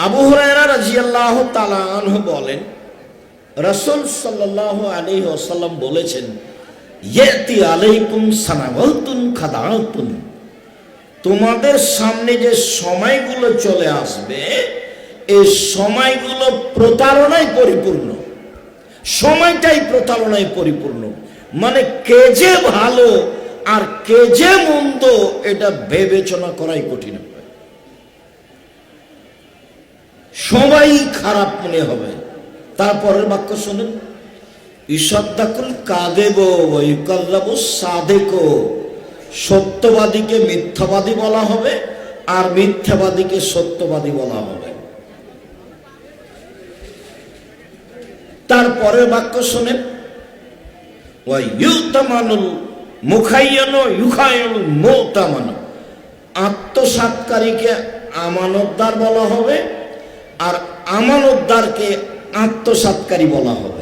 আবু হুরায়রা রাদিয়াল্লাহু তাআলা আনহু বলেন, রাসূল সাল্লাল্লাহু আলাইহি ওয়াসাল্লাম বলেছেন, ইয়াতি আলাইকুম সানাওয়াতুন খাদাতুন, তোমাদের সামনে যে সময়গুলো চলে আসবে এই সময়গুলো প্রতারণায় পরিপূর্ণ। সময়টাই প্রতারণায় পরিপূর্ণ, মানে কে যে ভালো আর কে যে মন্দ এটা বিবেচনা করাই কঠিন। সবাই খারাপ মনে হবে। তারপরের বাক্য শুনেন, ইসাদ্দাকুল কাযিব ওয়া ইউকাযযাবু সাদিক, সত্যবাদীকে মিথ্যাবাদী বলা হবে আর মিথ্যাবাদীকে সত্যবাদী বলা হবে। তারপরের বাক্য শুনেন, ওয়া ইউতামানুল মুখায়্যান ইউখায়ুল মুতামান, আত্মসাৎকারীকে আমানতদার বলা হবে আর আমানতদারকে আত্মসাৎকারী বলা হবে।